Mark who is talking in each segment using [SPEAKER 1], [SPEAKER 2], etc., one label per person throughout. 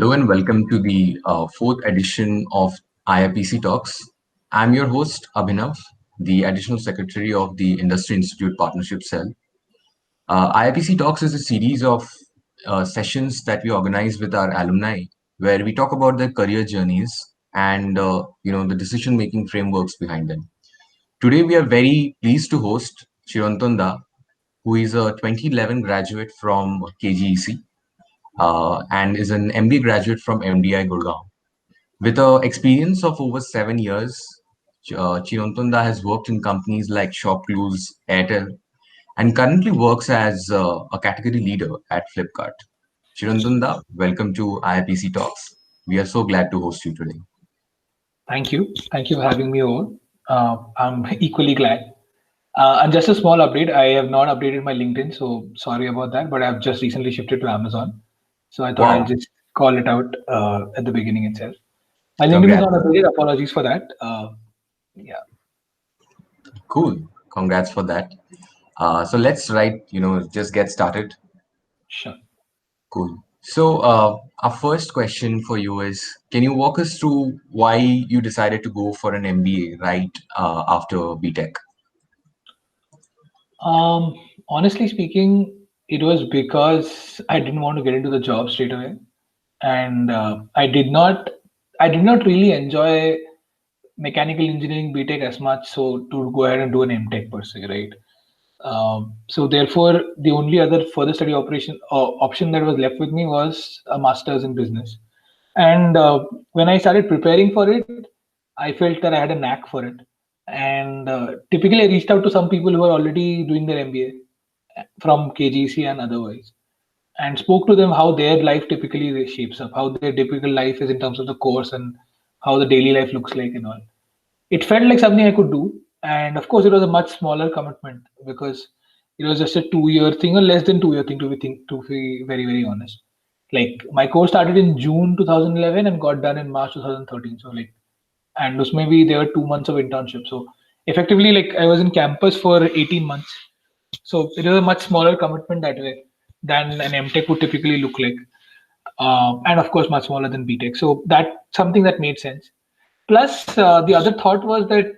[SPEAKER 1] Hello and welcome to the fourth edition of IIPC Talks. I'm your host, Abhinav, the Additional Secretary of the Industry Institute Partnership Cell. IIPC Talks is a series of sessions that we organize with our alumni where we talk about their career journeys and the decision-making frameworks behind them. Today, we are very pleased to host Chirantanda, who is a 2011 graduate from KGEC and is an MBA graduate from MDI Gurgaon. With an experience of over 7 years, Chirantanda has worked in companies like ShopClues, Airtel, and currently works as a category leader at Flipkart. Chirantanda, welcome to IIPC Talks. We are so glad to host you today.
[SPEAKER 2] Thank you. Thank you for having me over. I'm equally glad. And just a small update, I have not updated my LinkedIn, so sorry about that, but I've just recently shifted to Amazon. So I thought I'll
[SPEAKER 1] Wow,
[SPEAKER 2] just call it out at the beginning itself. My LinkedIn is
[SPEAKER 1] congrats.
[SPEAKER 2] not updated. Apologies for that. Yeah,
[SPEAKER 1] Cool. Congrats for that. So let's just get started.
[SPEAKER 2] sure.
[SPEAKER 1] Cool. So, our first question for you is, can you walk us through why you decided to go for an MBA right after BTech?
[SPEAKER 2] Um, Honestly speaking, it was because I didn't want to get into the job straight away, and I did not really enjoy mechanical engineering BTech as much so to go ahead and do an MTech per se, right? So therefore, the only other further study option that was left with me was a master's in business. And when I started preparing for it, I felt that I had a knack for it. And typically, I reached out to some people who are already doing their MBA from KGC and otherwise, and spoke to them how their life typically shapes up, how their typical life is in terms of the course and how the daily life looks like and all. It felt like something I could do. And of course, it was a much smaller commitment because it was just a 2 year thing or less than 2 year thing to be very, very honest. Like my course started in June 2011 and got done in March 2013. So like, and those maybe there were 2 months of internship. So effectively, like I was in campus for 18 months. So it was a much smaller commitment that way than an MTech would typically look like. And of course, much smaller than BTech. So that's something that made sense. Plus, the other thought was that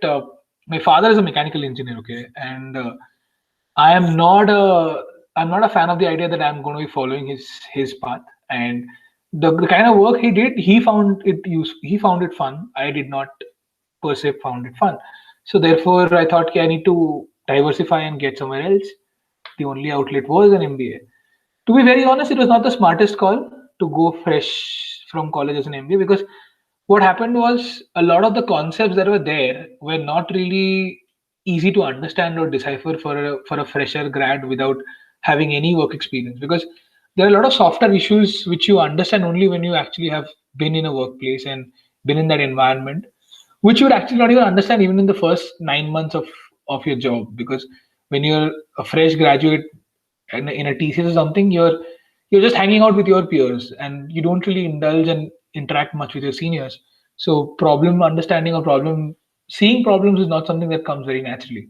[SPEAKER 2] my father is a mechanical engineer, okay, and I am not a I'm not a fan of the idea that I'm going to be following his path. And the kind of work he did, he found it fun. I did not per se found it fun. So therefore, I thought, okay, I need to diversify and get somewhere else. The only outlet was an MBA. To be very honest, it was not the smartest call to go fresh from college as an MBA because what happened was a lot of the concepts that were there were not really easy to understand or decipher for a fresher grad without having any work experience because there are a lot of softer issues which you understand only when you actually have been in a workplace and been in that environment, which you would actually not even understand even in the first 9 months of your job because when you're a fresh graduate in a thesis or something, you're just hanging out with your peers and you don't really indulge and interact much with your seniors. So problem understanding or problem seeing problems is not something that comes very naturally.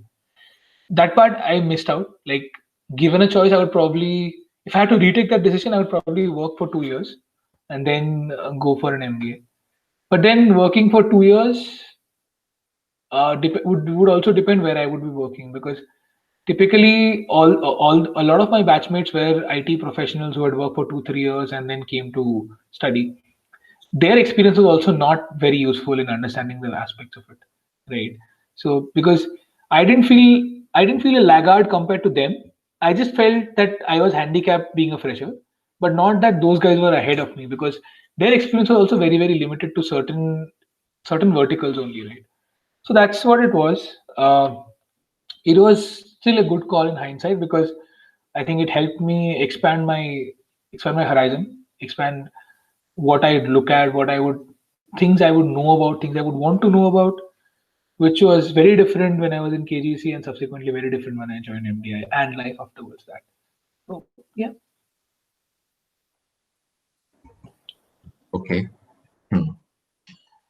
[SPEAKER 2] That part I missed out. Like given a choice, I would probably, if I had to retake that decision, I would probably work for 2 years and then go for an MBA. But then working for 2 years would also depend where I would be working because typically all a lot of my batchmates were IT professionals who had worked for 2 3 years and then came to study. Their experience was also not very useful in understanding the aspects of it, right? So because I didn't feel a laggard compared to them. I just felt that I was handicapped being a fresher, but not that those guys were ahead of me because their experience was also very very limited to certain verticals only, right? So that's what it was. It was still a good call in hindsight because I think it helped me expand my horizon, expand what I'd look at, what I would things I would know about, things I would want to know about, which was very different when I was in KGC and subsequently very different when I joined MDI and life afterwards that. So yeah.
[SPEAKER 1] Okay. Hmm.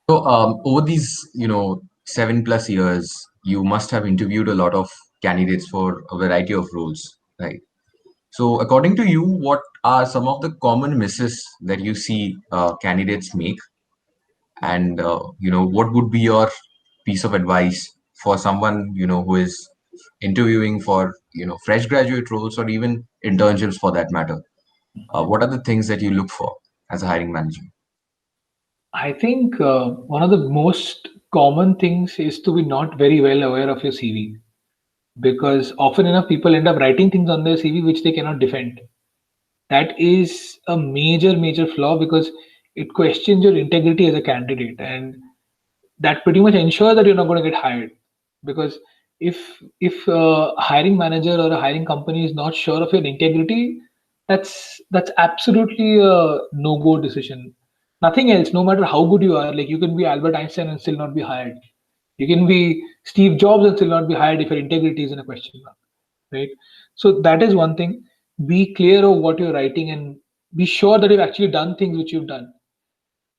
[SPEAKER 1] So, over these, 7+ years, you must have interviewed a lot of candidates for a variety of roles, right? So, according to you, what are some of the common misses that you see candidates make, and what would be your piece of advice for someone who is interviewing for fresh graduate roles or even internships for that matter? What are the things that you look for as a hiring manager?
[SPEAKER 2] I think one of the most common things is to be not very well aware of your CV, because often enough people end up writing things on their CV which they cannot defend. That is a major flaw, because it questions your integrity as a candidate, and that pretty much ensures that you're not going to get hired. Because if a hiring manager or a hiring company is not sure of your integrity, that's absolutely a no go decision. Nothing else. No matter how good you are, like you can be Albert Einstein and still not be hired. You can be Steve Jobs and still not be hired if your integrity is in a question mark, right? So that is one thing. Be clear of what you're writing, and be sure that you've actually done things which you've done.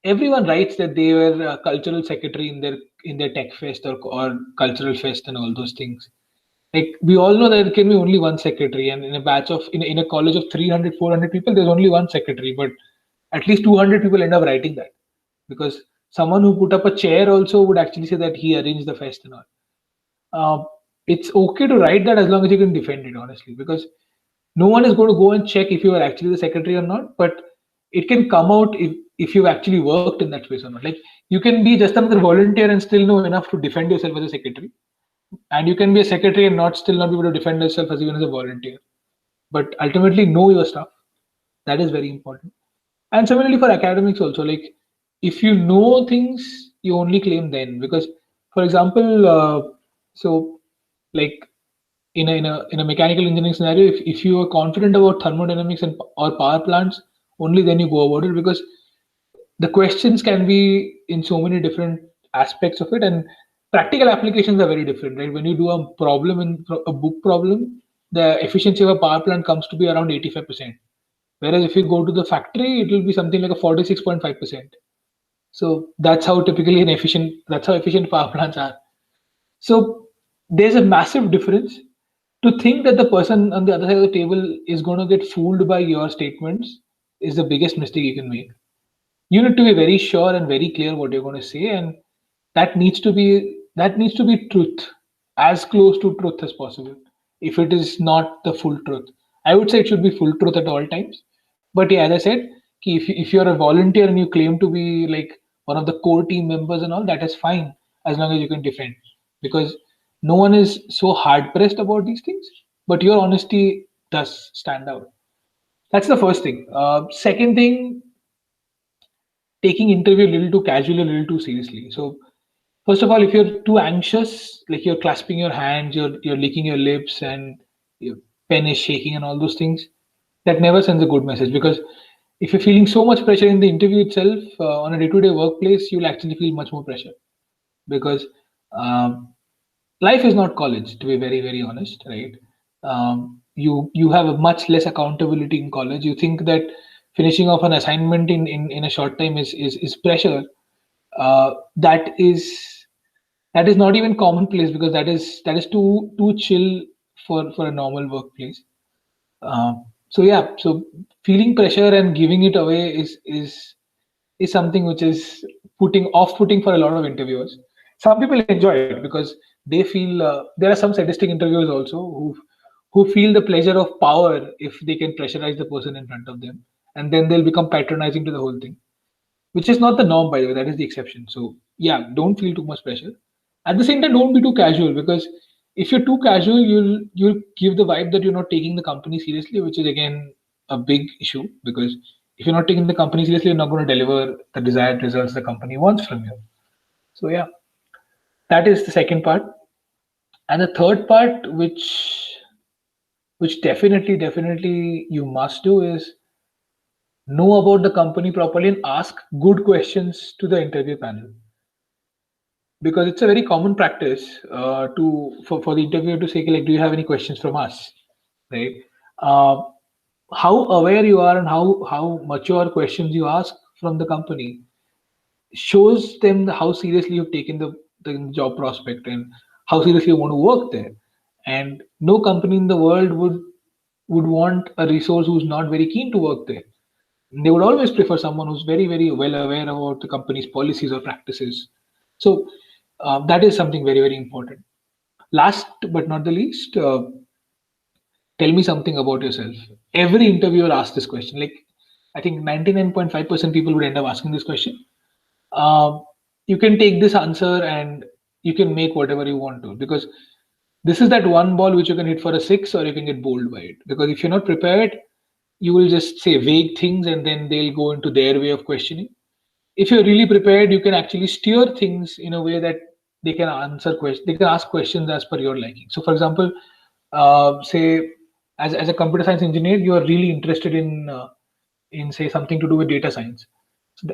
[SPEAKER 2] Everyone writes that they were a cultural secretary in their tech fest or cultural fest and all those things. Like we all know that there can be only one secretary, and in a batch of in a college of 300 400 people, there's only one secretary, but at least 200 people end up writing that, because someone who put up a chair also would actually say that he arranged the fest and all. It's okay to write that as long as you can defend it honestly, because no one is going to go and check if you are actually the secretary or not. But it can come out if you've actually worked in that space or not. Like you can be just another volunteer and still know enough to defend yourself as a secretary, and you can be a secretary and not be able to defend yourself as even as a volunteer. But ultimately, know your stuff. That is very important. And similarly for academics also, like if you know things, you only claim then. Because for example, so like in a mechanical engineering scenario, if you are confident about thermodynamics and or power plants, only then you go about it, because the questions can be in so many different aspects of it, and practical applications are very different, right? When you do a problem in a book problem, the efficiency of a power plant comes to be around 85%, whereas if you go to the factory, it will be something like a 46.5%. So that's how efficient power plants are. So there's a massive difference. To think that the person on the other side of the table is going to get fooled by your statements is the biggest mistake you can make. You need to be very sure and very clear what you're going to say, and that needs to be truth, as close to truth as possible. If it is not the full truth, I would say it should be full truth at all times. But yeah, as I said, if you're a volunteer and you claim to be like one of the core team members and all, that is fine as long as you can defend, because no one is so hard pressed about these things, but your honesty does stand out. That's the first thing. Second thing, taking interview a little too casually, a little too seriously. So first of all, if you're too anxious, like you're clasping your hands, you're licking your lips, and your pen is shaking and all those things, that never sends a good message. Because if you're feeling so much pressure in the interview itself, on a day-to-day workplace, you'll actually feel much more pressure. Because um, life is not college, to be very honest, right? You have a much less accountability in college. You think that finishing off an assignment in a short time is pressure. That is not even commonplace, because that is too chill for a normal workplace. So yeah, so feeling pressure and giving it away is something which is putting for a lot of interviewers. Some people enjoy it because they feel, there are some sadistic interviewers also who feel the pleasure of power if they can pressurize the person in front of them, and then they'll become patronizing to the whole thing, which is not the norm, by the way. That is the exception. So yeah, don't feel too much pressure. At the same time, don't be too casual, because if you're too casual, you'll give the vibe that you're not taking the company seriously, which is again a big issue. Because if you're not taking the company seriously, you're not going to deliver the desired results the company wants from you. So yeah, that is the second part. And the third part, which definitely you must do, is know about the company properly and ask good questions to the interview panel, because it's a very common practice for the interviewer to say, like, do you have any questions from us, right? uh, how aware you are and how mature questions you ask from the company shows them how seriously you've taken the job prospect and how seriously you want to work there. And no company in the world would would want a resource who's not very keen to work there. They would always prefer someone who's very, very well aware about the company's policies or practices. So that is something very, very important. Last but not the least, tell me something about yourself. Every interviewer asks this question. Like, I think 99.5% people would end up asking this question. Um, you can take this answer and you can make whatever you want to, because this is that one ball which you can hit for a six, or you can get bowled by it. Because if you're not prepared, you will just say vague things and then they'll go into their way of questioning. If you're really prepared, you can actually steer things in a way that they can answer questions, they can ask questions as per your liking. So for example, say as a computer science engineer, you are really interested in say something to do with data science,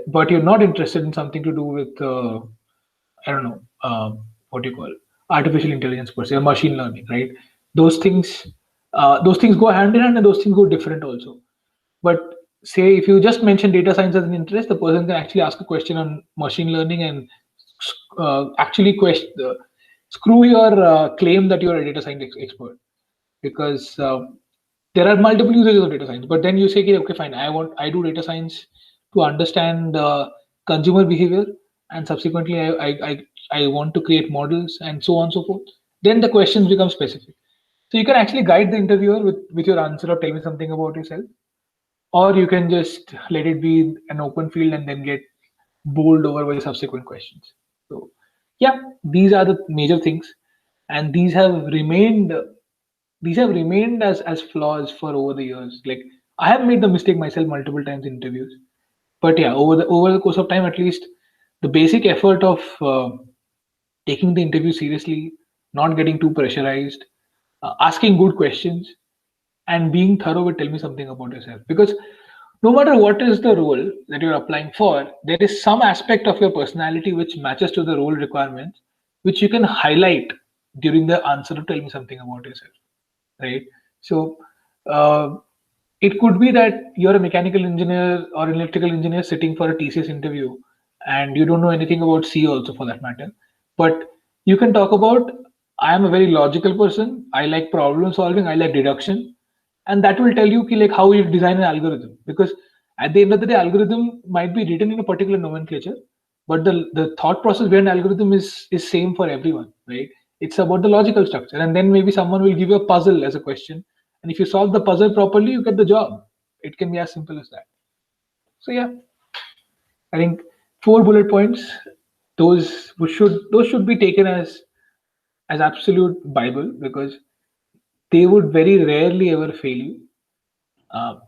[SPEAKER 2] but you're not interested in something to do with I don't know, what do you call artificial intelligence per se or machine learning, right? Those things, those things go hand in hand, and those things go different also. But say if you just mention data science as an interest, the person can actually ask a question on machine learning and actually screw your claim that you're a data science expert, because there are multiple usages of data science. But then you say, okay, fine, I do data science to understand consumer behavior, and subsequently I want to create models and so on and so forth. Then the questions become specific. So you can actually guide the interviewer with your answer or tell me something about yourself, or you can just let it be an open field and then get bowled over by subsequent questions. So yeah, these are the major things, and these have remained as flaws for over the years. Like, I have made the mistake myself multiple times in interviews, but yeah, over the course of time, at least the basic effort of taking the interview seriously, not getting too pressurized, asking good questions, and being thorough with tell me something about yourself. Because no matter what is the role that you're applying for, there is some aspect of your personality which matches to the role requirements, which you can highlight during the answer to tell me something about yourself, right? So uh, it could be that you're a mechanical engineer or an electrical engineer sitting for a TCS interview, and you don't know anything about C also for that matter. But you can talk about, I am a very logical person. I like problem solving. I like deduction, and that will tell you ki, like how you design an algorithm. Because at the end of the day, algorithm might be written in a particular nomenclature, but the thought process behind algorithm is same for everyone, right? It's about the logical structure, and then maybe someone will give you a puzzle as a question, and if you solve the puzzle properly, you get the job. It can be as simple as that. So yeah, I think four bullet points. Those should be taken as absolute Bible, because they would very rarely ever fail you.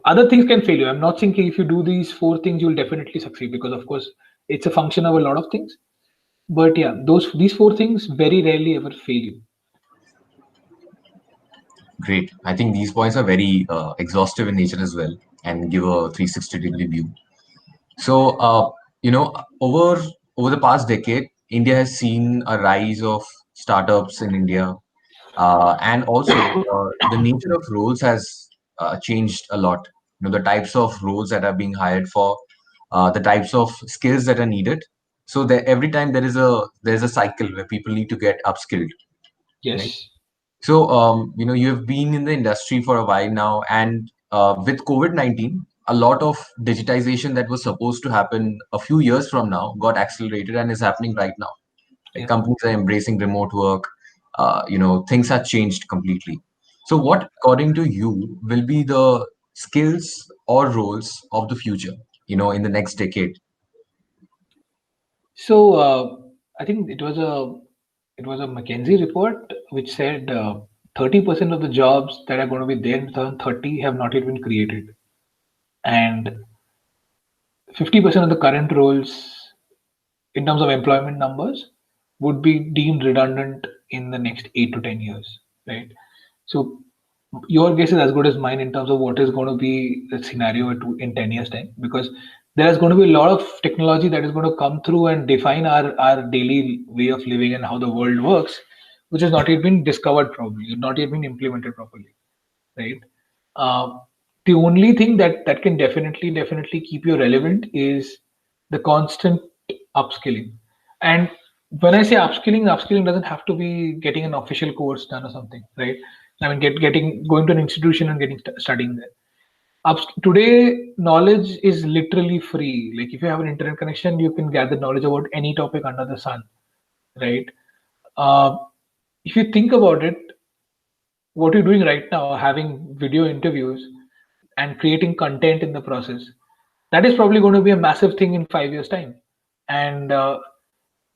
[SPEAKER 2] Other things can fail you. I'm not thinking if you do these four things, you'll definitely succeed, because of course it's a function of a lot of things. But yeah, these four things very rarely ever fail you.
[SPEAKER 1] Great. I think these points are very exhaustive in nature as well and give a 360-degree view. So, over the past decade, India has seen a rise of startups in India, and also the nature of roles has changed a lot. The types of roles that are being hired for, the types of skills that are needed. So that every time there's a cycle where people need to get upskilled, right?
[SPEAKER 2] Yes.
[SPEAKER 1] So, you have been in the industry for a while now, and with COVID-19, a lot of digitization that was supposed to happen a few years from now got accelerated and is happening right now. Like
[SPEAKER 2] Yeah.
[SPEAKER 1] companies are embracing remote work. Things have changed completely. So, what, according to you, will be the skills or roles of the future? In the next decade.
[SPEAKER 2] So I think it was a McKinsey report which said 30% of the jobs that are going to be there in 2030 have not yet been created, and 50% of the current roles in terms of employment numbers would be deemed redundant in the next 8 to 10 years, right? So your guess is as good as mine in terms of what is going to be the scenario in 10 years time, because there is going to be a lot of technology that is going to come through and define our daily way of living and how the world works, which has not yet been discovered probably, not yet been implemented properly, right? Uh, the only thing that can definitely keep you relevant is the constant upskilling. And when I say upskilling doesn't have to be getting an official course done or something, right? I mean, going to an institution and studying there. Today, knowledge is literally free. Like if you have an internet connection, you can gather knowledge about any topic under the sun, right? Uh, if you think about it, what you're doing right now, having video interviews and creating content in the process, that is probably going to be a massive thing in 5 years' time. And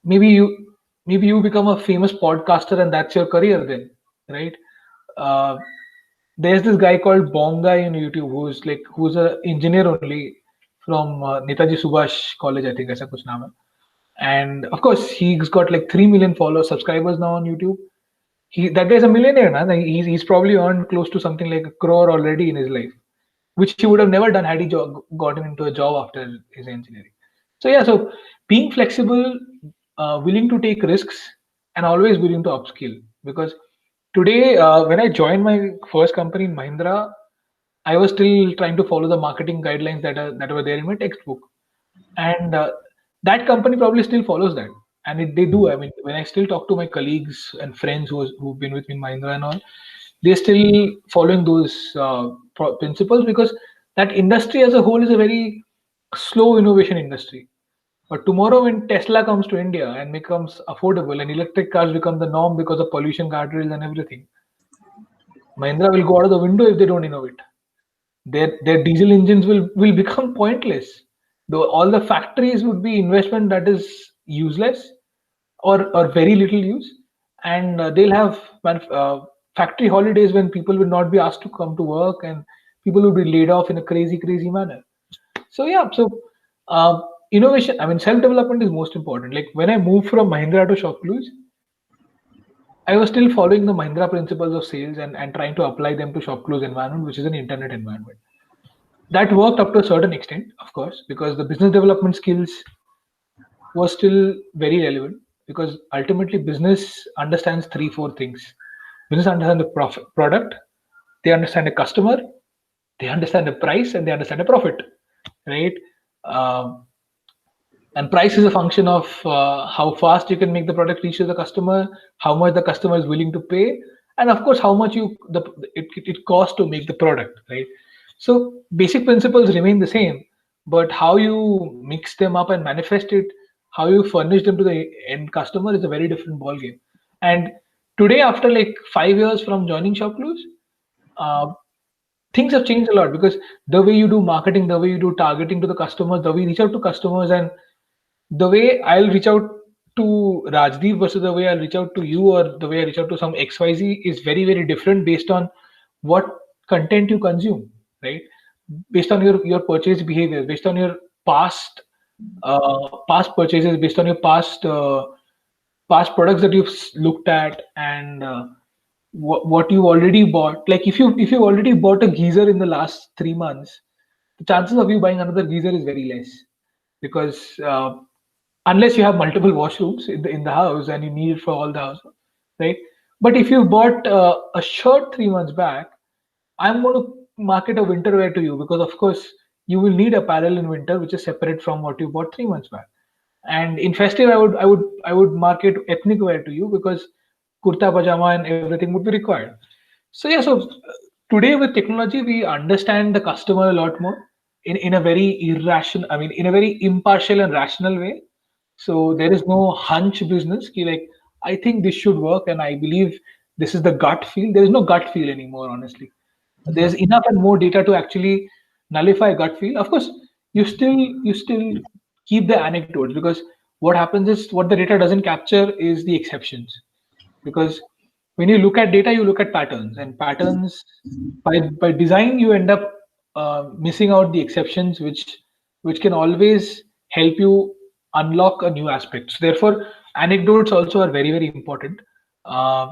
[SPEAKER 2] maybe you become a famous podcaster and that's your career then, right? Uh, there's this guy called Bonga in YouTube who's an engineer only from Netaji Subhash College, I think, aisa kuch naam hai. And of course, he's got like 3 million followers, subscribers now on YouTube. That guy's a millionaire now. He's probably earned close to something like 1 crore already in his life, which he would have never done had he gotten into a job after his engineering. So yeah, so being flexible, willing to take risks, and always willing to upskill. Because today, when I joined my first company in Mahindra, I was still trying to follow the marketing guidelines that were there in my textbook, and that company probably still follows that, and they do. I mean, when I still talk to my colleagues and friends who've been with me in Mahindra and all, they're still following those principles, because that industry as a whole is a very slow innovation industry. But tomorrow, when Tesla comes to India and becomes affordable and electric cars become the norm because of pollution guardrails and everything, Mahindra will go out of the window if they don't innovate. Their diesel engines will become pointless. Though all the factories would be investment that is useless or very little use, and they'll have factory holidays when people will not be asked to come to work, and people will be laid off in a crazy manner. So yeah, so innovation, I mean, self-development is most important. Like when I moved from Mahindra to Shopclues, I was still following the Mahindra principles of sales and trying to apply them to Shopclues environment, which is an internet environment. That worked up to a certain extent, of course, because the business development skills was still very relevant, because ultimately business understands 3 4 things. Business understand the product, they understand the customer, they understand the price, and they understand the profit, right? Um, and price is a function of how fast you can make the product reach to the customer, how much the customer is willing to pay, and of course how much it costs to make the product, right? So basic principles remain the same, but how you mix them up and manifest it, how you furnish them to the end customer, is a very different ball game. And today, after like 5 years from joining Shopclues, uh, things have changed a lot, because the way you do marketing, the way you do targeting to the customers, the way you reach out to customers, and the way I'll reach out to Rajdeep versus the way I'll reach out to you, or the way I reach out to some XYZ, is very different based on what content you consume, right? Based on your purchase behavior, based on your past purchases, based on your past products that you've looked at, and what you already bought. Like if you already bought a geyser in the last 3 months, the chances of you buying another geyser is very less, because unless you have multiple washrooms in the house and you need it for all the house, right? But if you bought a shirt 3 months back, I'm going to market a winter wear to you, because of course you will need apparel in winter which is separate from what you bought 3 months back. And in festive, I would market ethnic wear to you, because kurta pajama and everything would be required. So yeah, so today with technology we understand the customer a lot more in a very irrational, I mean, in a very impartial and rational way. So there is no hunch business. Like, I think this should work, and I believe this is the gut feel. There is no gut feel anymore, honestly. There's enough and more data to actually nullify gut feel. Of course, you still keep the anecdotes, because what happens is, what the data doesn't capture is the exceptions. Because when you look at data, you look at patterns, and patterns, by design, you end up missing out the exceptions, which can always help you unlock a new aspect. So therefore, anecdotes also are very important, uh,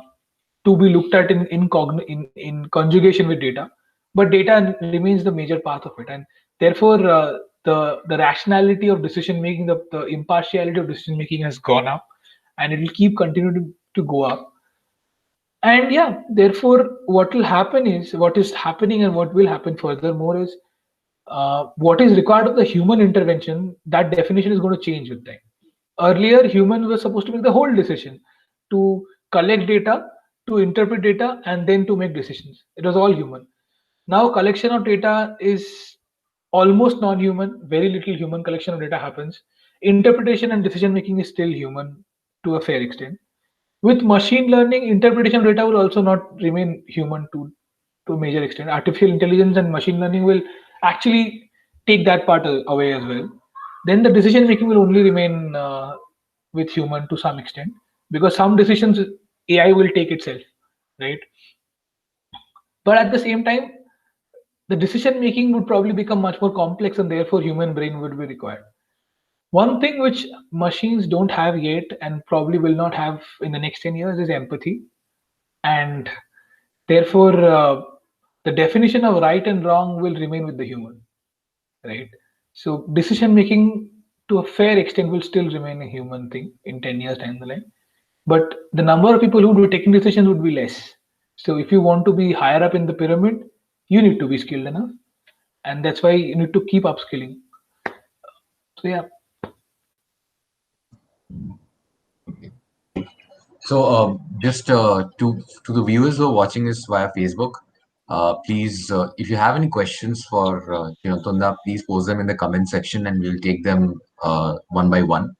[SPEAKER 2] to be looked at in conjugation with data. But data remains the major part of it, and therefore the rationality of decision making, the impartiality of decision making has gone up, and it will keep continuing to go up. And yeah, therefore, what will happen is, what is happening and what will happen furthermore is, what is required of the human intervention, that definition is going to change with time. Earlier, humans were supposed to make the whole decision, to collect data to interpret data, and then to make decisions. It was all human. Now collection of data is almost non-human. Very little human collection of data happens. Interpretation and decision making is still human to a fair extent. With machine learning, interpretation of data will also not remain human to a major extent. Artificial intelligence and machine learning will actually take that part away as well. Then the decision making will only remain with human to some extent, because some decisions AI will take itself, right? But at the same time, the decision making would probably become much more complex, and therefore human brain would be required. One thing which machines don't have yet and probably will not have in the next 10 years is empathy. And therefore, the definition of right and wrong will remain with the human, right? So decision making to a fair extent will still remain a human thing in 10 years down the line. But the number of people who would be taking decisions would be less. So if you want to be higher up in the pyramid, you need to be skilled enough. And that's why you need to keep upskilling. So yeah.
[SPEAKER 1] So just to the viewers who are watching this via Facebook, please, if you have any questions for Tunda, please post them in the comment section, and we'll take them one by one.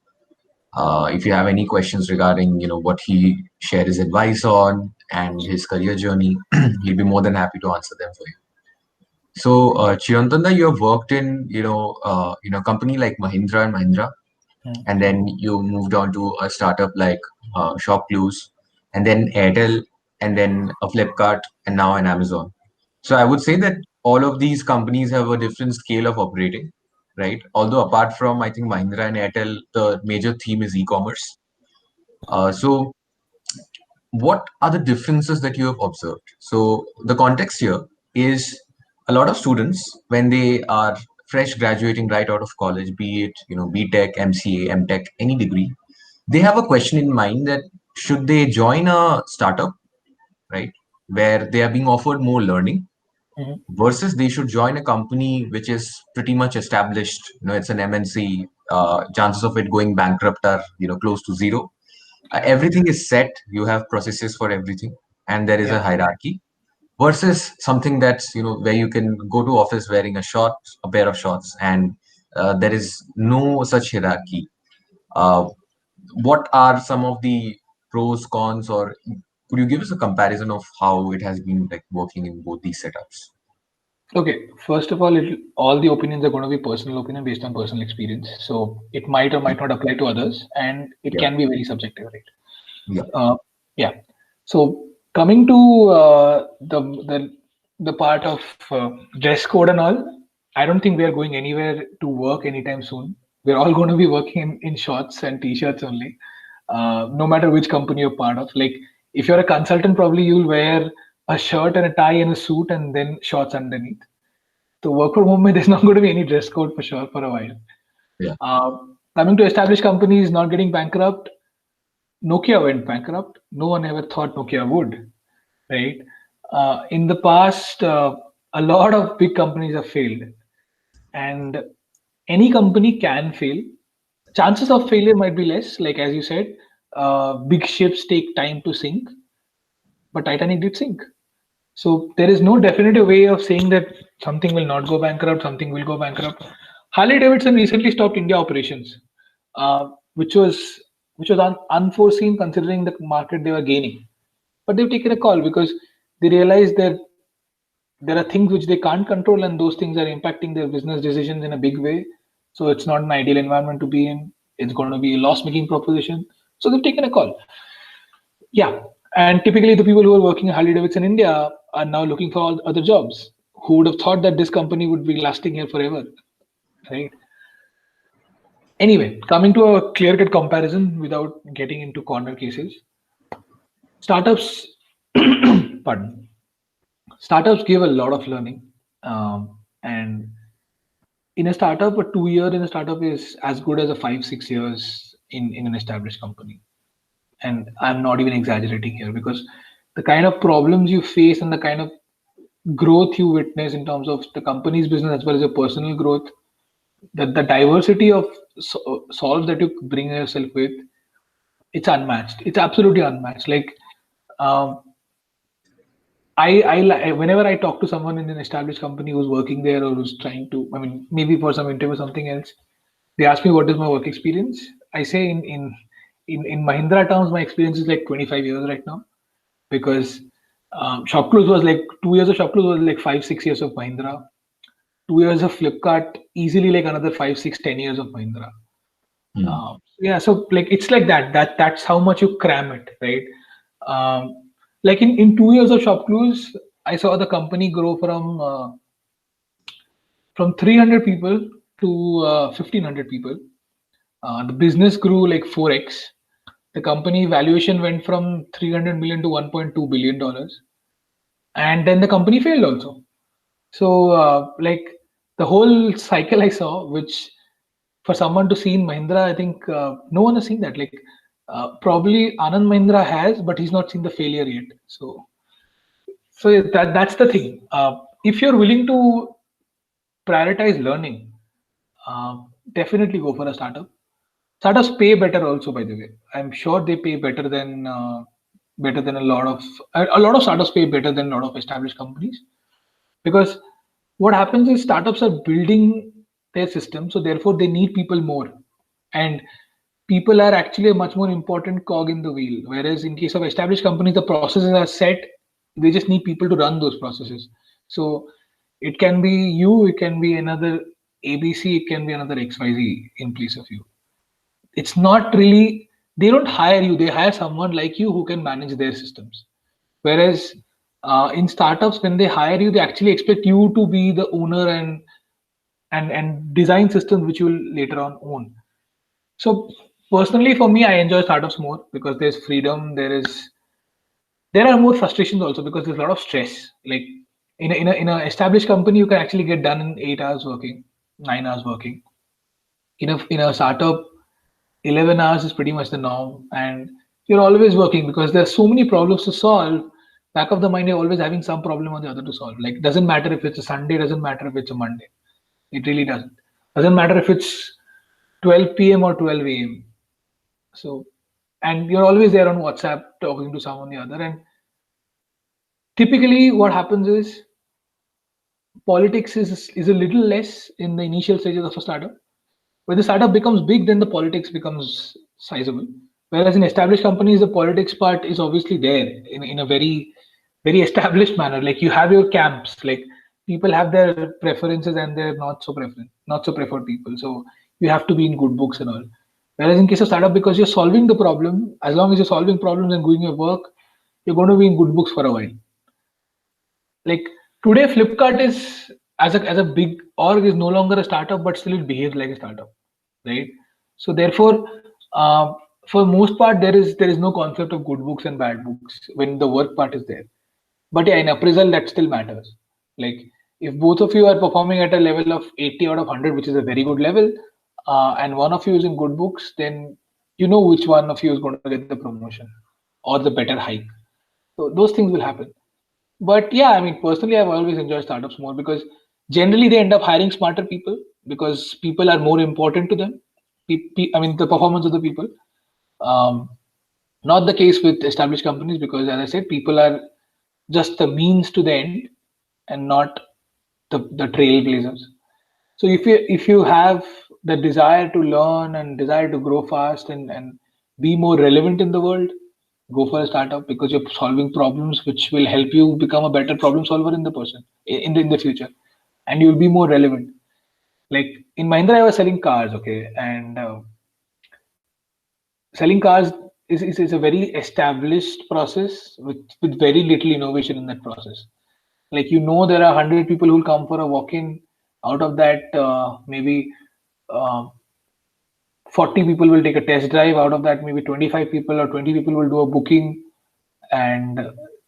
[SPEAKER 1] If you have any questions regarding what he shared his advice on and his career journey, he'll be more than happy to answer them for you. So, Chirantanda, you have worked in company like Mahindra and Mahindra, and then you moved on to a startup like ShopClues, and then Airtel, and then a Flipkart, and now an Amazon. So I would say that all of these companies have a different scale of operating, right? Although apart from, I think, Mahindra and Airtel, the major theme is e-commerce. So what are the differences that you have observed? So the context here is a lot of students, when they are fresh graduating right out of college, be it BTech, MCA, MTech, any degree, they have a question in mind that should they join a startup, right, where they are being offered more learning, versus they should join a company which is pretty much established. It's an MNC. Chances of it going bankrupt are close to zero. Everything is set. You have processes for everything, and there is a hierarchy. Versus something that's where you can go to office wearing a pair of shorts, and there is no such hierarchy. What are some of the pros, cons, or could you give us a comparison of how it has been like working in both these setups?
[SPEAKER 2] Okay, first of all the opinions are going to be personal opinion based on personal experience. So it might or might not apply to others, and it
[SPEAKER 1] Yeah.
[SPEAKER 2] can be very subjective, right?
[SPEAKER 1] Yeah.
[SPEAKER 2] Yeah. So coming to the part of dress code and all, I don't think we are going anywhere to work anytime soon. We're all going to be working in shorts and t-shirts only, no matter which company you're part of. Like if you're a consultant, probably you'll wear a shirt and a tie and a suit and then shorts underneath. So work from home, there's not going to be any dress code for sure for a while.
[SPEAKER 1] Yeah.
[SPEAKER 2] Coming to established companies not getting bankrupt, Nokia went bankrupt. No one ever thought Nokia would, right? In the past, a lot of big companies have failed, and any company can fail. Chances of failure might be less, like as you said, big ships take time to sink, but Titanic did sink. So there is no definitive way of saying that something will not go bankrupt, something will go bankrupt. Harley Davidson recently stopped India operations, which was unforeseen considering the market they were gaining. But they've taken a call because they realized that there are things which they can't control, and those things are impacting their business decisions in a big way. So it's not an ideal environment to be in. It's going to be a loss-making proposition. So they've taken a call. Yeah. And typically the people who are working at Harley Davidson India are now looking for all other jobs. Who would have thought that this company would be lasting here forever? Right. Anyway, coming to a clear-cut comparison without getting into corner cases, startups, pardon, startups give a lot of learning. And in a startup, a 2 year in a startup is as good as a 5-6 years in an established company. And I'm not even exaggerating here, because the kind of problems you face and the kind of growth you witness in terms of the company's business as well as your personal growth, the diversity of solves that you bring yourself with, it's unmatched. It's absolutely unmatched. Like whenever I talk to someone in an established company who's working there or who's trying to, I mean, maybe for some interview or something else, they ask me what is my work experience. I say in Mahindra terms, my experience is like 25 years right now, because Shopclose was like 2 years of Shopclose was like 5-6 years of Mahindra. 2 years of Flipkart, easily like another 5-6-10 years of Mahindra.
[SPEAKER 1] Hmm.
[SPEAKER 2] Yeah, so like it's like that. That's how much you cram it, right? Like in 2 years of Shopclose, I saw the company grow from 300 people to 1,500 people. The business grew like 4x. The company valuation went from 300 million to 1.2 billion dollars, and then the company failed also. So like the whole cycle I saw, which for someone to see in Mahindra, I think no one has seen that. Like probably Anand Mahindra has, but he's not seen the failure yet. So yeah, that's the thing. If you're willing to prioritize learning, definitely go for a startup. Startups pay better also, by the way. I'm sure they pay better than a lot of startups pay better than a lot of established companies, because what happens is startups are building their system, so therefore they need people more, and people are actually a much more important cog in the wheel. Whereas in case of established companies, the processes are set; they just need people to run those processes. So it can be you, it can be another ABC, it can be another XYZ in place of you. It's not really, they don't hire you, they hire someone like you who can manage their systems. Whereas in startups, when they hire you, they actually expect you to be the owner and design systems which you will later on own. So personally, for me, I enjoy startups more because there's freedom. There are more frustrations also because there's a lot of stress. Like in a established company, you can actually get done in 8 hours working, 9 hours working. In a startup, 11 hours is pretty much the norm, and you're always working because there's so many problems to solve. Back of the mind, you're always having some problem or the other to solve. Like, doesn't matter if it's a Sunday, doesn't matter if it's a Monday. It really doesn't matter if it's 12 p.m. or 12 a.m. So, and you're always there on WhatsApp talking to someone or the other. And typically what happens is politics is a little less in the initial stages of a startup. When the startup becomes big, then the politics becomes sizable. Whereas in established companies, the politics part is obviously there in a very established manner. Like you have your camps, like people have their preferences and their not so preferred people. So you have to be in good books and all. Whereas in case of startup, because you're solving the problem, as long as you're solving problems and doing your work, you're going to be in good books for a while. Like today, Flipkart is as a big org is no longer a startup, but still it behaves like a startup, right? So therefore, for most part, there is no concept of good books and bad books when the work part is there. But yeah, in appraisal, that still matters. Like if both of you are performing at a level of 80 out of 100, which is a very good level, and one of you is in good books, then you know which one of you is going to get the promotion or the better hike. So those things will happen. But yeah, I mean, personally, I've always enjoyed startups more because generally they end up hiring smarter people because people are more important to them. I mean, the performance of the people. Um, Not the case with established companies because, as I said, people are just the means to the end and not the trailblazers. So if you have the desire to learn and desire to grow fast and be more relevant in the world, go for a startup because you're solving problems which will help you become a better problem solver in the future, and you'll be more relevant. Like in Mahindra, I was selling cars, okay, and selling cars is a very established process with very little innovation in that process. Like there are 100 people who will come for a walk-in. Out of that, maybe uh, 40 people will take a test drive. Out of that, maybe 25 people or 20 people will do a booking, and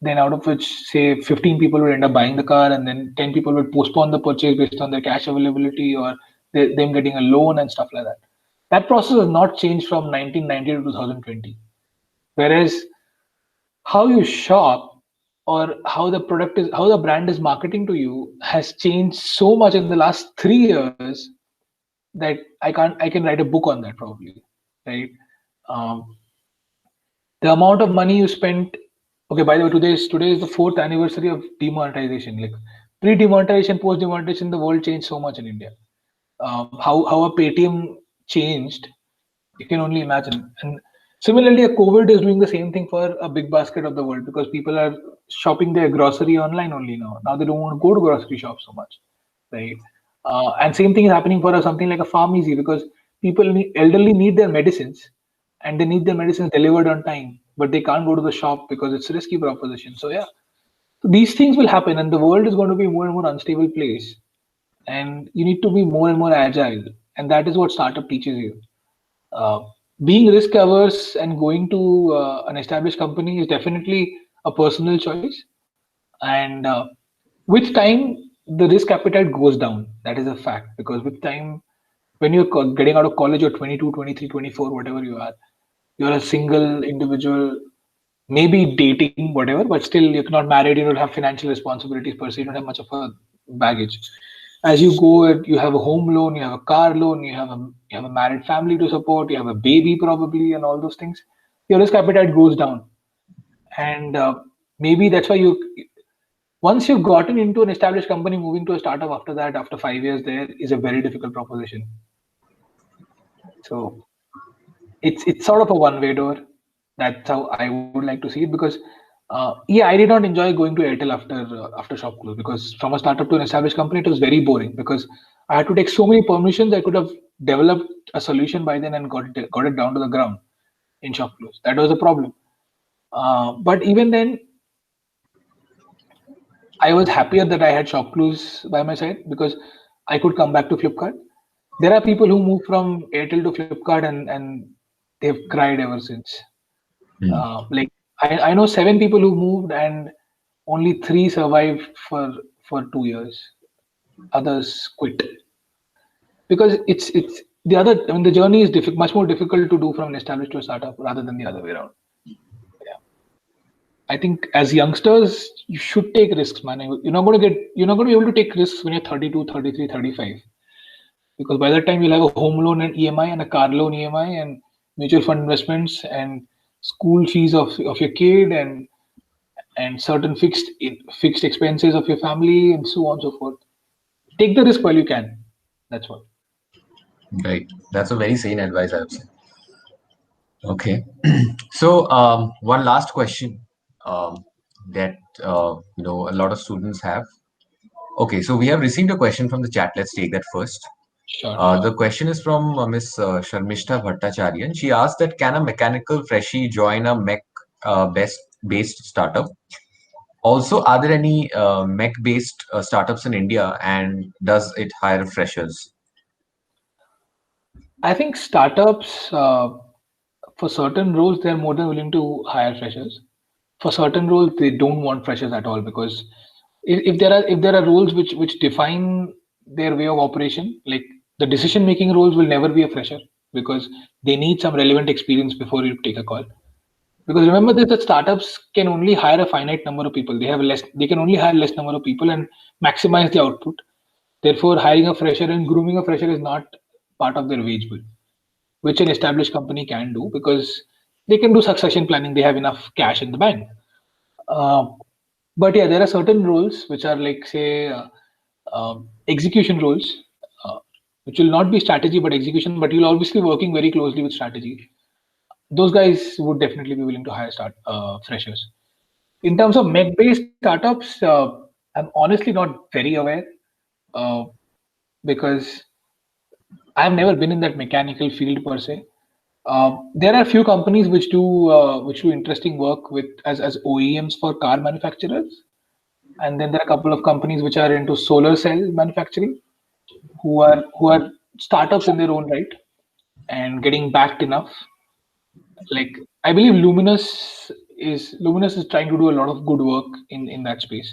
[SPEAKER 2] then out of which, say, 15 people will end up buying the car, and then 10 people will postpone the purchase based on their cash availability or them getting a loan and stuff like that. That process has not changed from 1990 to 2020. Whereas how you shop or how the brand is marketing to you has changed so much in the last 3 years that I can write a book on that probably, right? Um, the amount of money you spent Okay, by the way, today is the fourth anniversary of demonetization. Like pre-demonetization, post-demonetization, the world changed so much in India. How a Paytm changed, you can only imagine. And similarly, a COVID is doing the same thing for a big basket of the world because people are shopping their grocery online only now. Now they don't want to go to grocery shops so much, right? And same thing is happening for something like a pharmacy because elderly need their medicines and they need their medicines delivered on time, but they can't go to the shop because it's a risky proposition. So yeah, so these things will happen, and the world is going to be more and more unstable place, and you need to be more and more agile, and that is what startup teaches you. uh, Being risk averse and going to an established company is definitely a personal choice. And with time, the risk appetite goes down. That is a fact. Because with time, when you're getting out of college, you're 22, 23, 24, whatever you are, you're a single individual, maybe dating, whatever, but still you're not married, you don't have financial responsibilities per se, you don't have much of a baggage. As you go, you have a home loan, you have a car loan, you have a married family to support, you have a baby probably, and all those things. Your risk appetite goes down, and maybe that's why you once you've gotten into an established company, moving to a startup after that, after 5 years, there is a very difficult proposition. So it's sort of a one-way door. That's how I would like to see it because yeah, I did not enjoy going to Airtel after shop close because from a startup to an established company, it was very boring because I had to take so many permissions. I could have developed a solution by then and got it down to the ground in shop close. That was the problem. But even then, I was happier that I had shop close by my side because I could come back to Flipkart. There are people who move from Airtel to Flipkart and they've cried ever since.
[SPEAKER 1] Hmm.
[SPEAKER 2] Like I know seven people who moved and only three survived for 2 years. Others quit because it's the other. I mean, the journey is much more difficult to do from an established to a startup rather than the other way around. Yeah, I think as youngsters you should take risks, man. You're not going to be able to take risks when you're 32, 33, 35 because by that time you'll have a home loan and EMI and a car loan EMI and mutual fund investments and school fees of your kid and certain fixed expenses of your family and so on and so forth. Take the risk while you can. That's what.
[SPEAKER 1] Right. That's a very sane advice, I would say. Okay. So one last question that a lot of students have. Okay, so we have received a question from the chat. Let's take that first.
[SPEAKER 2] Sure.
[SPEAKER 1] The question is from Miss Sharmishta Bhattacharya, and she asked that can a mechanical freshie join a mech based startup? Also, are there any mech based startups in India, and does it hire freshers?
[SPEAKER 2] I think startups for certain roles they're more than willing to hire freshers. For certain roles they don't want freshers at all because if there are roles which define their way of operation, like the decision making roles will never be a fresher because they need some relevant experience before you take a call. Because remember this, that startups can only hire a finite number of people. They can only hire less number of people and maximize the output. Therefore, hiring a fresher and grooming a fresher is not part of their wage bill, which an established company can do because they can do succession planning. They have enough cash in the bank. Uh, but yeah, there are certain roles which are like say execution roles, uh, which will not be strategy but execution. But you'll obviously working very closely with strategy. Those guys would definitely be willing to hire start freshers. In terms of mech-based startups, I'm honestly not very aware uh, because I've never been in that mechanical field per se. There are a few companies which do interesting work with as OEMs for car manufacturers, and then there are a couple of companies which are into solar cell manufacturing, who are startups in their own right and getting backed enough. Like I believe Luminous is trying to do a lot of good work in that space.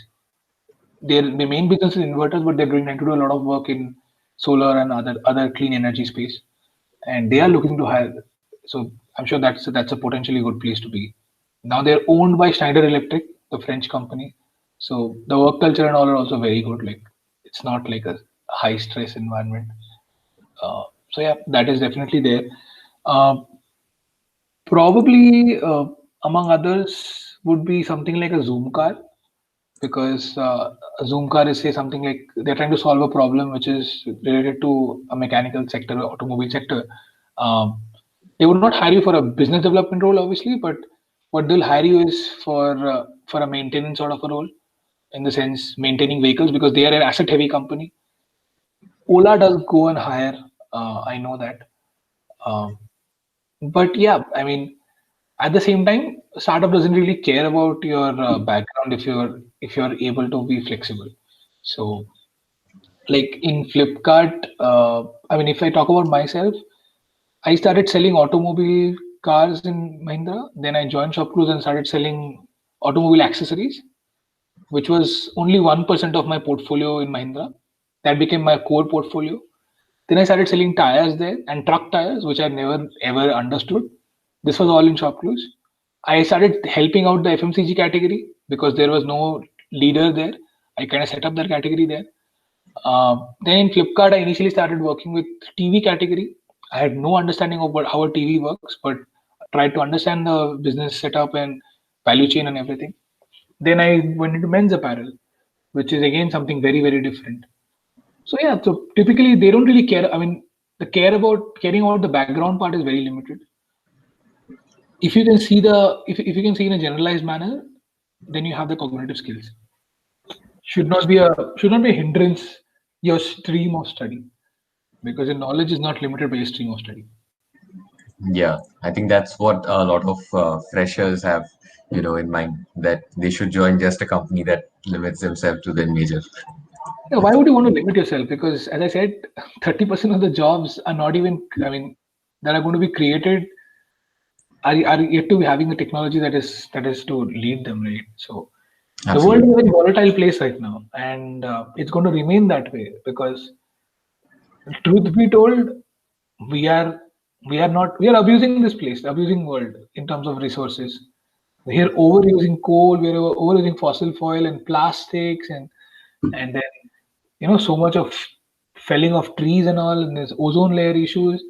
[SPEAKER 2] Their main business is inverters, but they're trying to do a lot of work in solar and other clean energy space, and they are looking to hire. So I'm sure that's a potentially good place to be. Now they're owned by Schneider Electric, the French company, so the work culture and all are also very good. Like it's not like a high stress environment. So yeah, that is definitely there. Uh, Probably among others, would be something like a Zoom car, because a Zoom car is, say, something like they're trying to solve a problem which is related to a mechanical sector, or automobile sector. Um, they would not hire you for a business development role, obviously, but what they'll hire you is for a maintenance sort of a role, in the sense maintaining vehicles, because they are an asset heavy company. Ola does go and hire. I know that. Um, but yeah, I mean, at the same time, startup doesn't really care about your background if you're able to be flexible. So, like in Flipkart, I mean, if I talk about myself, I started selling automobile cars in Mahindra. Then I joined ShopClues and started selling automobile accessories, which was only 1% of my portfolio in Mahindra. That became my core portfolio. Then I started selling tires there, and truck tires, which I never ever understood. This was all in ShopClues. I started helping out the FMCG category because there was no leader there. I kind of set up that category there. Then in Flipkart, I initially started working with TV category. I had no understanding of how a TV works, but tried to understand the business setup and value chain and everything. Then I went into men's apparel, which is again something very, very different. So yeah, so typically they don't really care. I mean, the care about caring about the background part is very limited. If you can see if you can see in a generalized manner, then you have the cognitive skills. Should not be a hindrance your stream of study, because your knowledge is not limited by your stream of study.
[SPEAKER 1] Yeah, I think that's what a lot of freshers have, in mind, that they should join just a company that limits themselves to their major.
[SPEAKER 2] Yeah, why would you want to limit yourself? Because as I said, 30% of the jobs are not even, I mean, that are going to be created are yet to be having the technology that is to lead them, right? So the world is
[SPEAKER 1] Absolutely.
[SPEAKER 2] a very volatile place right now, and it's going to remain that way, because truth be told, we are we are abusing this place, abusing world in terms of resources. We are overusing coal, we are overusing fossil fuel and plastics, and then so much of felling of trees and all, and there's ozone layer issues.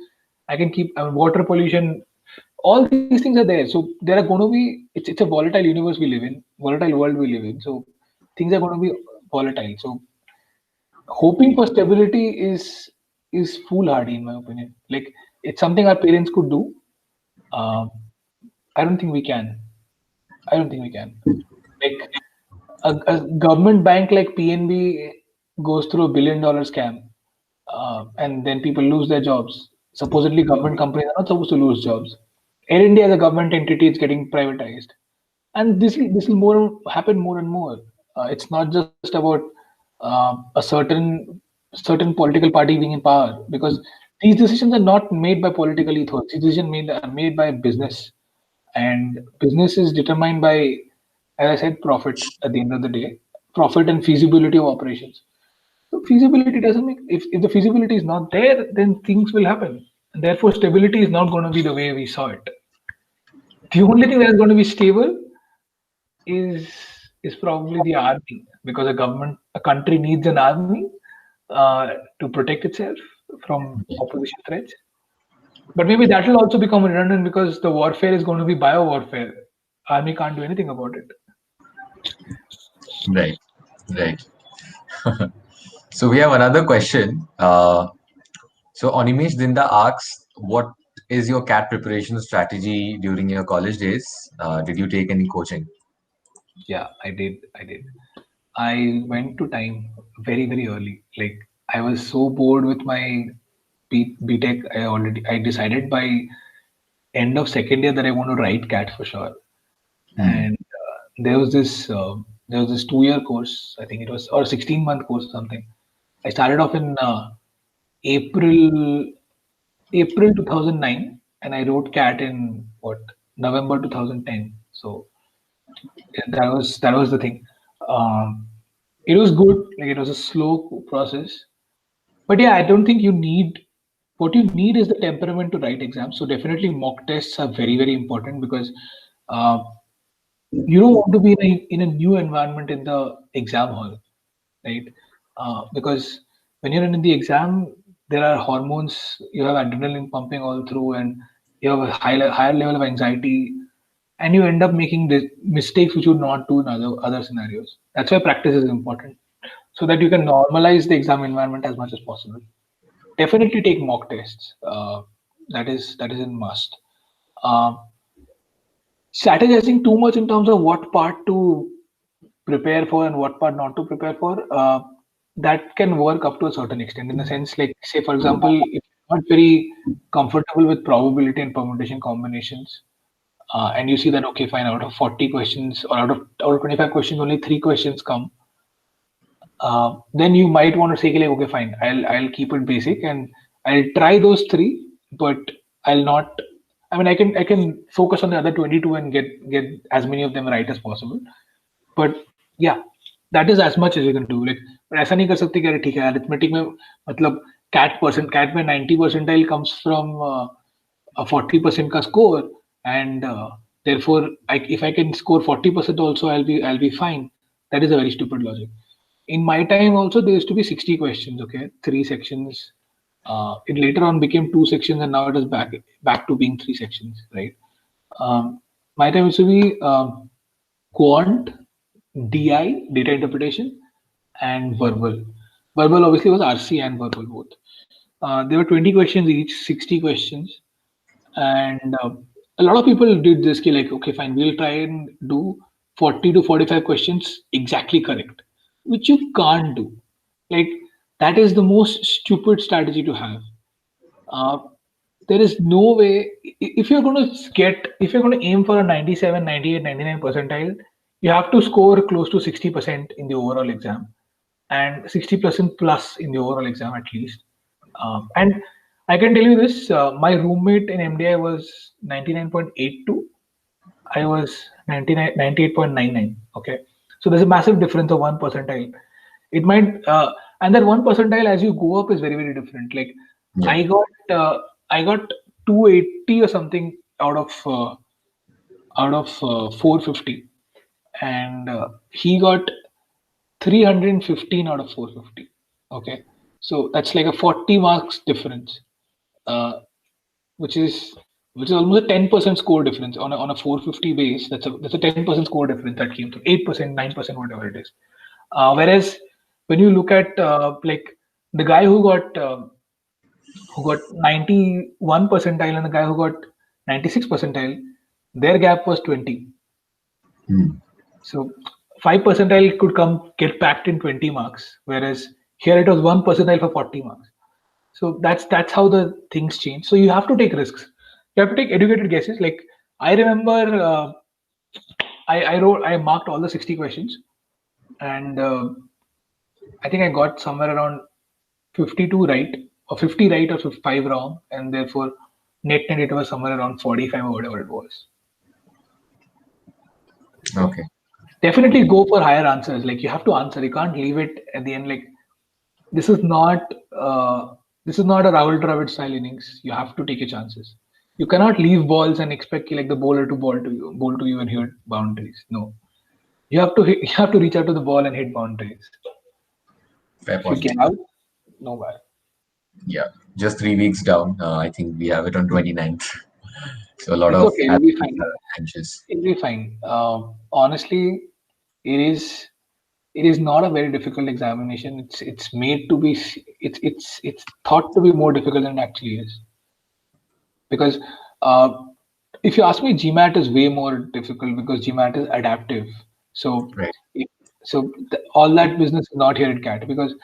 [SPEAKER 2] I can keep, I mean, water pollution. All these things are there. So there are going to be, it's a volatile universe we live in, volatile world we live in. So things are going to be volatile. So hoping for stability is foolhardy in my opinion. Like, it's something our parents could do. Um, I don't think we can. I don't think we can. Like, a government bank like PNB goes through $1 billion scam, and then people lose their jobs. Supposedly, government companies are not supposed to lose jobs. Air India as a government entity is getting privatized, and this will more happen more and more. It's not just about a certain political party being in power, because these decisions are not made by political ethos. These decisions are made by business, and business is determined by, as I said, profit at the end of the day, profit and feasibility of operations. So feasibility doesn't make, if the feasibility is not there, then things will happen. And therefore, stability is not going to be the way we saw it. The only thing that is going to be stable is is probably the army, because a country needs an army to protect itself from opposition threats. But maybe that will also become redundant, because the warfare is going to be bio warfare. Army can't do anything about it.
[SPEAKER 1] Right, right. So we have another question. So Animesh Dinda asks, what is your CAT preparation strategy during your college days? Did you take any coaching?
[SPEAKER 2] Yeah, I did. I did. I went to time very, very early. Like, I was so bored with my BTech. I decided by end of second year that I want to write CAT for sure.
[SPEAKER 1] Hmm.
[SPEAKER 2] And there was this 2 year course. I think it was, or 16-month course or something. I started off in April April 2009, and I wrote CAT in what, November 2010. So yeah, that was the thing. Um, it was good. Like, it was a slow process, but yeah, I don't think you need. What you need is the temperament to write exams. So definitely mock tests are very, very important, because uh, you don't want to be in a new environment in the exam hall, right? Because when you're in the exam, there are hormones, you have adrenaline pumping all through, and you have a higher level of anxiety. and you end up making mistakes which you would not do in other scenarios. That's why practice is important, so that you can normalize the exam environment as much as possible. Definitely take mock tests. That is a must. Um, Strategizing too much in terms of what part to prepare for and what part not to prepare for, that can work up to a certain extent. In the sense, like, say for example, if you're not very comfortable with probability and permutation combinations, and you see that, okay, fine, out of 40 questions, or out of 25 questions, only 3 questions come, then you might want to say, like, okay, fine, I'll keep it basic and I'll try those three, but I'll not. I mean, I can focus on the other 22 and get as many of them right as possible. But yeah, that is as much as you can do. Like, but ऐसा नहीं कर सकते कि अरे ठीक है arithmetic में मतलब कैट में 90 percentile comes from a 40% का score, and therefore if I can score 40% also, I'll be fine. That is a very stupid logic. In my time also, there used to be 60 questions, okay, 3 sections. It later on became 2 sections, and now it is back to being 3 sections, right? My time used to be quant, DI, data interpretation, and verbal. Verbal obviously was RC and verbal both. There were 20 questions each, 60 questions, and a lot of people did this. Like, okay, fine, we'll try and do 40 to 45 questions exactly correct, which you can't do. Like, that is the most stupid strategy to have. Uh, there is no way, if you're going to if you're going to aim for a 97, 98, 99 percentile, you have to score close to 60% in the overall exam, and 60% plus in the overall exam at least. And I can tell you this, my roommate in MDI was 99.82. I was 98.99. Okay. So there's a massive difference of 1 percentile. It might, and that 1 percentile as you go up is very, very different. Like,
[SPEAKER 1] Yeah.
[SPEAKER 2] I got 280 or something out of 450, and he got 315 out of 450. Okay. So that's like a 40 marks difference, uh, which is almost a 10% score difference on a 450 base. That's a 10% score difference that came through, 8%, 9%, whatever it is. Whereas when you look at like the guy who got 91 percentile and the guy who got 96 percentile, their gap was 20. So 5 percentile could get packed in 20 marks, whereas here it was 1 percentile for 40 marks. So that's how the things change. So you have to take risks. You have to take educated guesses. Like, I remember, I marked all the 60 questions, and I think I got somewhere around 52 right, or 50 right, or 55 wrong, and therefore net it was somewhere around 45 or whatever it was.
[SPEAKER 1] Okay.
[SPEAKER 2] Definitely go for higher answers. Like, you have to answer. You can't leave it at the end. Like, this is not this is not a Rahul Dravid style innings. You have to take your chances. You cannot leave balls and expect like the bowler to bowl to you and hit boundaries. No, you have to reach out to the ball and hit boundaries.
[SPEAKER 1] Fair
[SPEAKER 2] If you
[SPEAKER 1] point.
[SPEAKER 2] get out, no bad.
[SPEAKER 1] Yeah. Just 3 weeks down. I think we have it on 29th. So a lot
[SPEAKER 2] It's
[SPEAKER 1] of
[SPEAKER 2] okay. It'll be fine.
[SPEAKER 1] anxious.
[SPEAKER 2] It'll be fine. Honestly, it is. It is not a very difficult examination. It's made to be. It's thought to be more difficult than it actually is. Because uh, if you ask me, GMAT is way more difficult because GMAT is adaptive. So
[SPEAKER 1] Right.
[SPEAKER 2] all that business is not here in CAT, because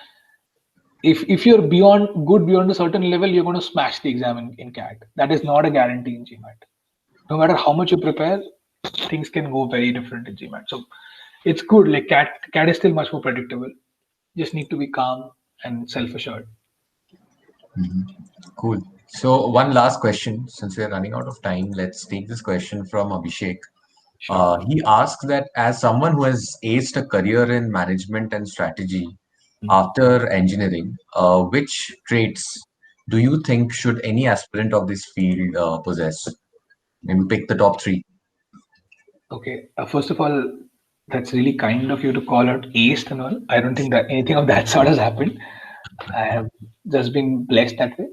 [SPEAKER 2] if you're beyond a certain level, you're going to smash the exam in CAT. That is not a guarantee in GMAT. No matter how much you prepare, things can go very different in GMAT. So it's good. Like, CAT is still much more predictable. Just need to be calm and self-assured.
[SPEAKER 1] Cool. So one last question, since we are running out of time, let's take this question from Abhishek.
[SPEAKER 2] Sure.
[SPEAKER 1] He asks that as someone who has aced a career in management and strategy after engineering, which traits do you think should any aspirant of this field possess? Maybe pick the top three.
[SPEAKER 2] Okay. First of all, that's really kind of you to call out aced and all. I don't think that anything of that sort has happened. I have just been blessed that way.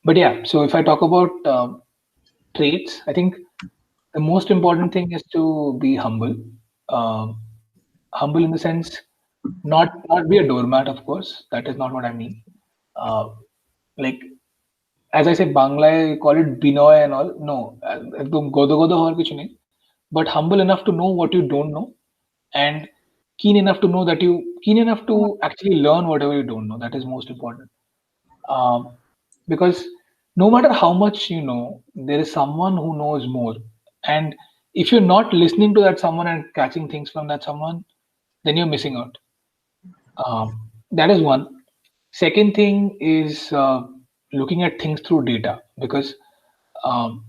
[SPEAKER 2] But yeah, so if I talk about traits, I think The most important thing is to be humble. Um, Humble in the sense, not be a doormat, of course. That is not what I mean. Uh, like as I say, Bangla, call it Binoy and all. No, तुम गोदो गोदो और कुछ नहीं. But humble enough to know what you don't know, and keen enough to actually learn whatever you don't know. That is most important. Um, because no matter how much you know, there is someone who knows more. And if you're not listening to that someone and catching things from that someone, then you're missing out. That is one. Second thing is looking at things through data, because um,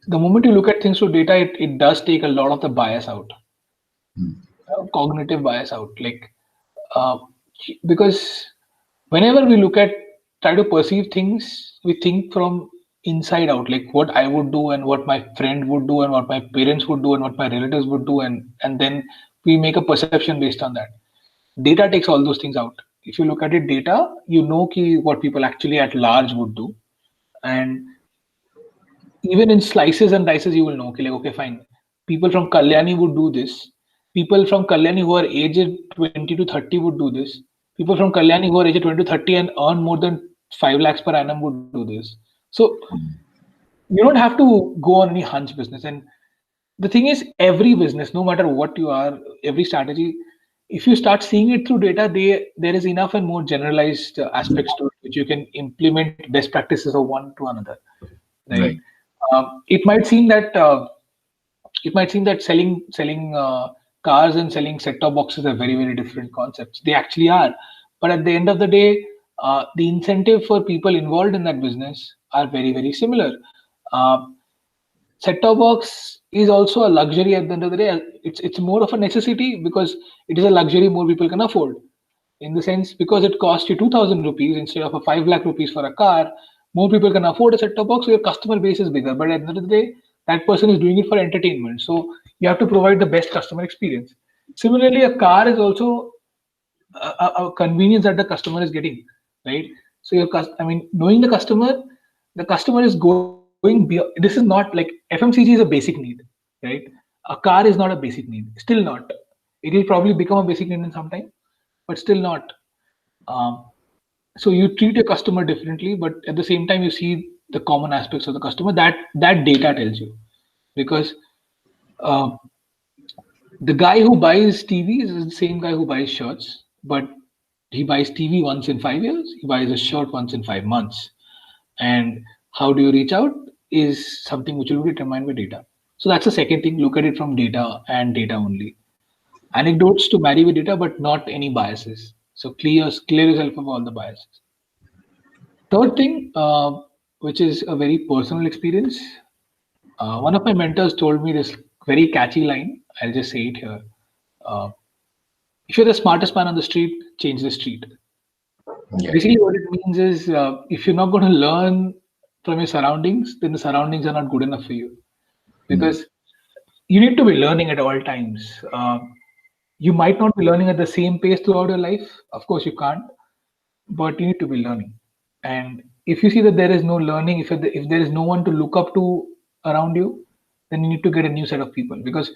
[SPEAKER 2] the moment you look at things through data, it does take a lot of the bias out, cognitive bias out. Uh, because whenever we look at try to perceive things, we think from inside out, like what I would do and what my friend would do and what my parents would do and what my relatives would do, and then we make a perception based on that. Data takes all those things out. If you look at it data, you know what people actually at large would do. And even in slices and dices, you will know, okay, like, okay, fine, people from Kalyani would do this, people from Kalyani who are aged 20 to 30 would do this, people from Kalyani who are aged 20 to 30 and earn more than 5 lakhs per annum would do this. So you don't have to go on any hunch business. And the thing is, every business, no matter what you are, every strategy, if you start seeing it through data, there is enough and more generalized aspects to it which you can implement best practices of one to another, right?
[SPEAKER 1] Right.
[SPEAKER 2] It might seem that selling cars and selling set-top boxes are very, very different concepts. They actually are, but at the end of the day, the incentive for people involved in that business are very, very similar. Uh, Set-top box is also a luxury at the end of the day. It's more of a necessity because it is a luxury more people can afford. In the sense, because it costs you 2,000 rupees instead of a 5 lakh rupees for a car, more people can afford a set-top box, so your customer base is bigger. But at the end of the day, that person is doing it for entertainment. So you have to provide the best customer experience. Similarly, a car is also a convenience that the customer is getting, right? So I mean, knowing the customer is going beyond. This is not like FMCG is a basic need, right? A car is not a basic need, still not. It will probably become a basic need in some time, but still not. Um, so you treat your customer differently, but at the same time, you see the common aspects of the customer that data tells you, because uh, the guy who buys TVs is the same guy who buys shirts, but he buys TV once in 5 years, he buys a shirt once in 5 months. And how do you reach out is something which will be determined by data. So that's the second thing. Look at it from data and data only. Anecdotes to marry with data, but not any biases. So clear yourself of all the biases. Third thing, which is a very personal experience. One of my mentors told me this very catchy line. I'll just say it here. Uh, if you're the smartest man on the street, change the street.
[SPEAKER 1] Yeah.
[SPEAKER 2] Basically, what it means is if you're not going to learn from your surroundings, then the surroundings are not good enough for you, because you need to be learning at all times. You might not be learning at the same pace throughout your life. Of course, you can't, but you need to be learning. And if you see that there is no learning, if there is no one to look up to around you, then you need to get a new set of people, because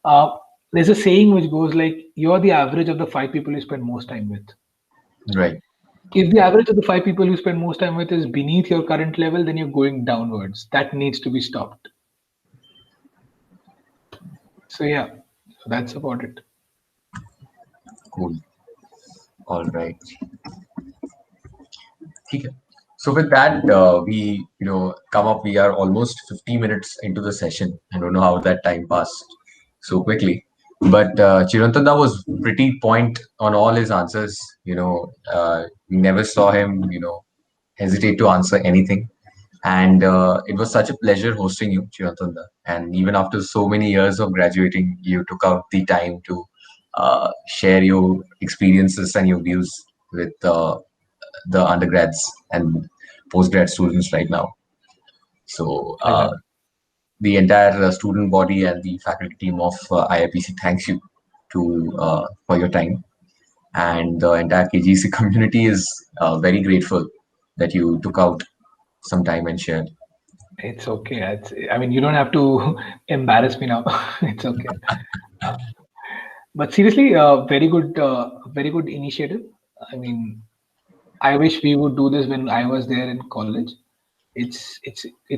[SPEAKER 2] uh, there's a saying which goes like, you're the average of the 5 people you spend most time with.
[SPEAKER 1] Right.
[SPEAKER 2] If the average of the 5 people you spend most time with is beneath your current level, then you're going downwards. That needs to be stopped. So yeah, that's about it.
[SPEAKER 1] Cool. All right. Okay. So with that, we come up. We are almost 50 minutes into the session. I don't know how that time passed so quickly, but Chirantanda was pretty point on all his answers. We never saw him, hesitate to answer anything, and it was such a pleasure hosting you, Chirantanda. And even after so many years of graduating, you took out the time to share your experiences and your views with the undergrads and postgrad students right now. So
[SPEAKER 2] Pleasure.
[SPEAKER 1] the entire student body and the faculty team of IIPC thanks you for your time, and the entire KGC community is very grateful that you took out some time and shared.
[SPEAKER 2] It's okay. I mean, you don't have to embarrass me now. It's okay. Uh, but seriously, very good initiative. I mean, I wish we would do this when I was there in college. It's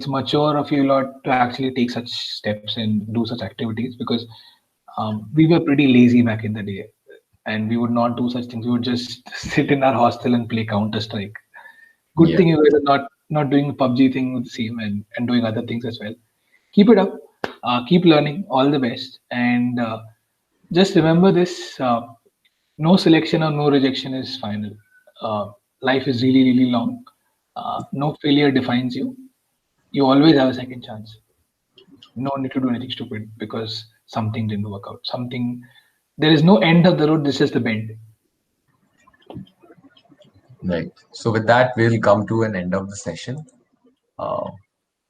[SPEAKER 2] mature of you a lot to actually take such steps and do such activities because we were pretty lazy back in the day, and we would not do such things. We would just sit in our hostel and play Counter Strike. Good
[SPEAKER 1] Yeah.
[SPEAKER 2] thing you guys are not doing the PUBG thing with the same and doing other things as well. Keep it up. Keep learning. All the best. And just remember this: no selection or no rejection is final. Life is really really long. No failure defines you. You always have a second chance. No need to do anything stupid because something didn't work out. Something there is no end of the road. This is the bend.
[SPEAKER 1] Right. So with that, we'll come to an end of the session. Uh,